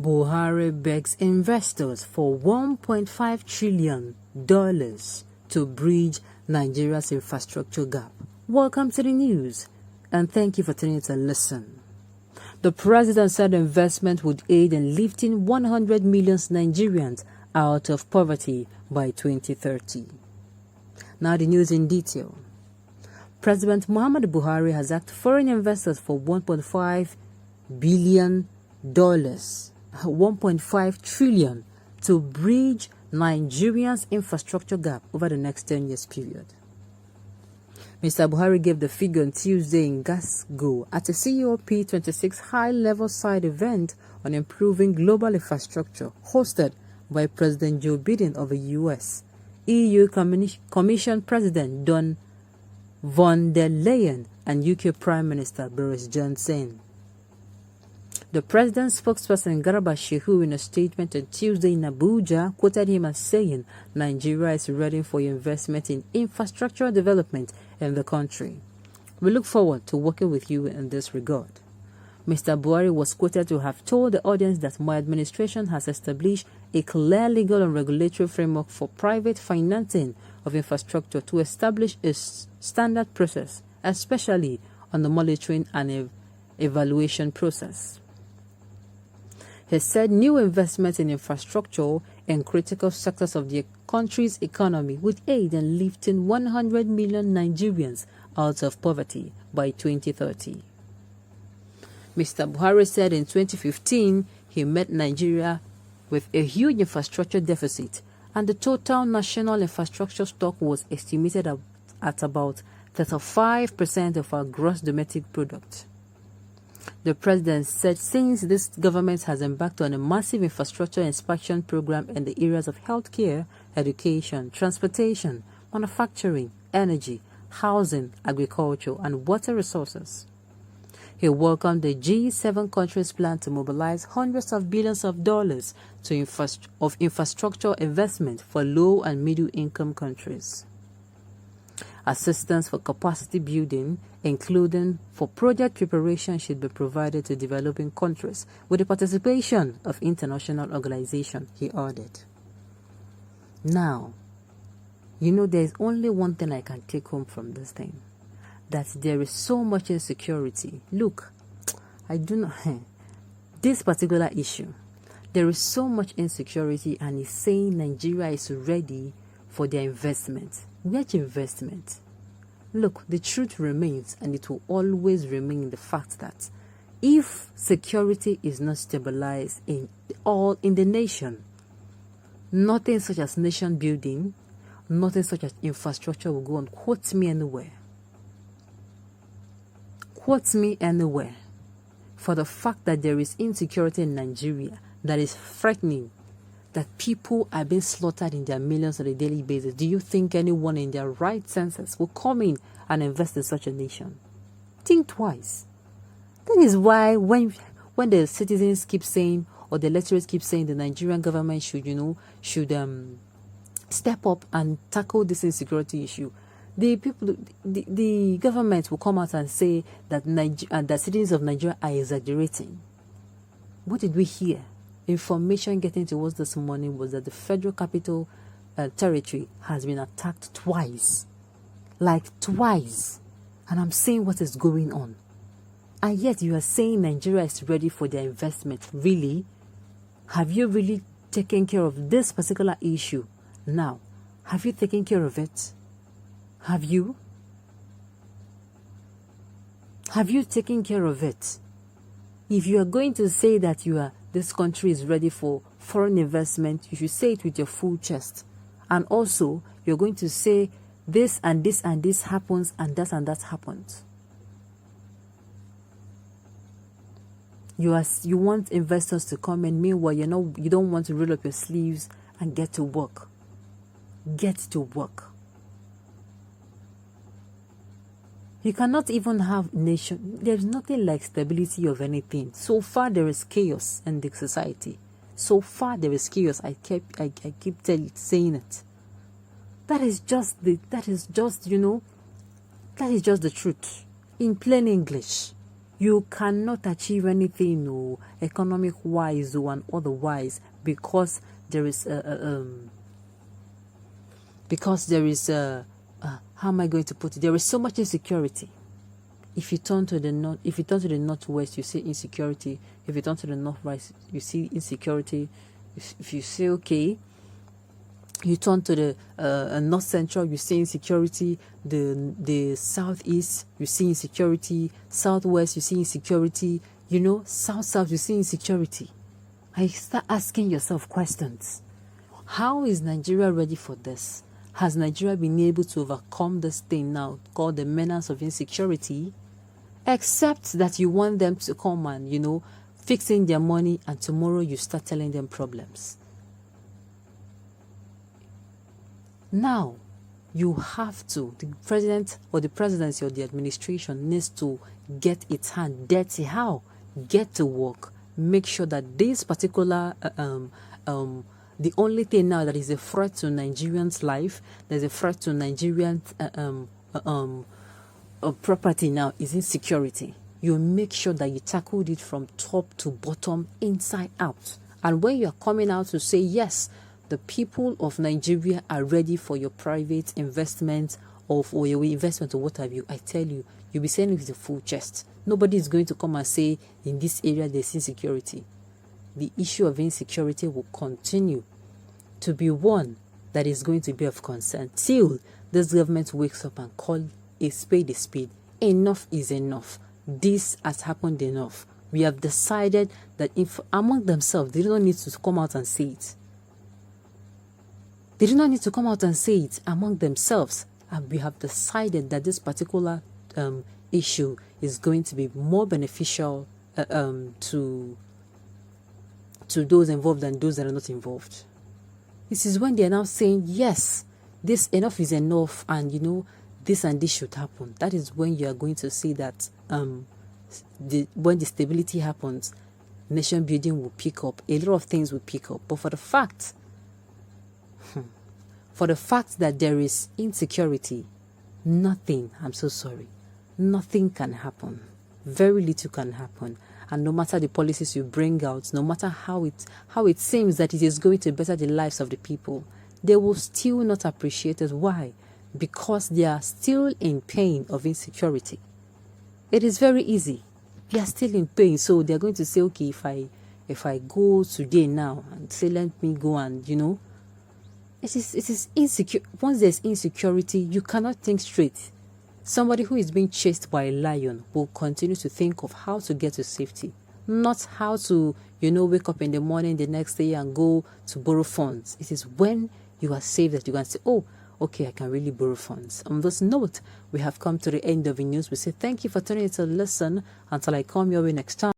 Buhari begs investors for $1.5 trillion to bridge Nigeria's infrastructure gap. Welcome to the news, and thank you for tuning in to listen. The president said investment would aid in lifting 100 million Nigerians out of poverty by 2030. Now the news in detail. President Muhammadu Buhari has asked foreign investors for $1.5 billion, $1.5 trillion to bridge Nigeria's infrastructure gap over the next 10 years period. Mr. Buhari gave the figure on Tuesday in Glasgow at a COP26 high-level side event on improving global infrastructure hosted by President Joe Biden of the US, EU Commission President Don von der Leyen, and UK Prime Minister Boris Johnson. The president's spokesperson Garba Shehu, in a statement on Tuesday in Abuja, quoted him as saying Nigeria is ready for investment in infrastructure development in the country. We look forward to working with you in this regard. Mr. Buhari was quoted to have told the audience that my administration has established a clear legal and regulatory framework for private financing of infrastructure to establish a standard process, especially on the monitoring and evaluation process. He said new investments in infrastructure in critical sectors of the country's economy would aid in lifting 100 million Nigerians out of poverty by 2030. Mr. Buhari said in 2015 he met Nigeria with a huge infrastructure deficit, and the total national infrastructure stock was estimated at about 35% of our gross domestic product. The president said since this government has embarked on a massive infrastructure inspection program in the areas of healthcare, education, transportation, manufacturing, energy, housing, agriculture, and water resources. He welcomed the G7 countries' plan to mobilize hundreds of billions of dollars of infrastructure investment for low and middle-income countries. Assistance for capacity building, including for project preparation, should be provided to developing countries with the participation of international organizations, he added. Now, there's only one thing I can take home from this thing. That there is so much insecurity. Look, this particular issue, there is so much insecurity, and he's saying Nigeria is ready for their investment. Which investment? Look, the truth remains, and it will always remain the fact that if security is not stabilized in the nation, nothing such as nation building, nothing such as infrastructure will go on. Quote me anywhere. Quote me anywhere for the fact that there is insecurity in Nigeria that is frightening, that people are being slaughtered in their millions on a daily basis. Do you think anyone in their right senses will come in and invest in such a nation? Think twice. That is why when the citizens keep saying, or the electorates keep saying, the Nigerian government should step up and tackle this insecurity issue, the government will come out and say that the citizens of Nigeria are exaggerating. What did we hear? Information getting to us this morning was that the Federal Capital Territory has been attacked twice. Like twice. And I'm saying what is going on. And yet you are saying Nigeria is ready for their investment. Really? Have you really taken care of this particular issue? Now, have you taken care of it? Have you? Have you taken care of it? If you are going to say that this country is ready for foreign investment, you should say it with your full chest. And also, you're going to say this and this and this happens and that happens. You want investors to come in. Meanwhile, you don't want to roll up your sleeves and get to work. Get to work. You cannot even have nation. There's nothing like stability of anything. So far there is chaos in the society. So far there is chaos. I keep saying it. That is just the truth. In plain English. You cannot achieve anything, no, economic-wise or and otherwise, because there is how am I going to put it? There is so much insecurity. If you turn to the northwest, you see insecurity. If you turn to the northwest, you see insecurity. If you say okay, you turn to the north central, you see insecurity. The southeast, you see insecurity. Southwest, you see insecurity. You know, south, you see insecurity. I start asking yourself questions. How is Nigeria ready for this? Has Nigeria been able to overcome this thing now called the menace of insecurity? Except that you want them to come and, you know, fixing their money, and tomorrow you start telling them problems. Now, you have to, the president or the presidency or the administration needs to get its hand dirty. How? Get to work. Make sure that this particular, the only thing now that is a threat to Nigerians' life, there's a threat to Nigerians' property now is insecurity. You make sure that you tackled it from top to bottom, inside out. And when you are coming out to say, yes, the people of Nigeria are ready for your private investment or for your investment or what have you, I tell you, you'll be saying it with a full chest. Nobody is going to come and say, in this area there's insecurity. The issue of insecurity will continue to be one that is going to be of concern till this government wakes up and call a spade is spade. Enough is enough. This has happened enough. We have decided that if among themselves, they don't need to come out and say it. They do not need to come out and say it among themselves. And we have decided that this particular issue is going to be more beneficial to those involved than those that are not involved. This is when they are now saying, yes, this enough is enough, and you know, this and this should happen. That is when you are going to see that when the stability happens, nation building will pick up. A lot of things will pick up. But for the fact that there is insecurity, nothing, I'm so sorry, nothing can happen. Very little can happen. And no matter the policies you bring out, no matter how it seems that it is going to better the lives of the people, they will still not appreciate it. Why? Because they are still in pain of insecurity. It is very easy. They are still in pain, so they are going to say, okay, if I go today now and say, let me go, and you know, it is insecure. Once there's insecurity, you cannot think straight. Somebody who is being chased by a lion will continue to think of how to get to safety, not how to, you know, wake up in the morning the next day and go to borrow funds. It is when you are safe that you can say, oh, okay, I can really borrow funds. On this note, we have come to the end of the news. We say thank you for turning to listen. Until I come your way next time.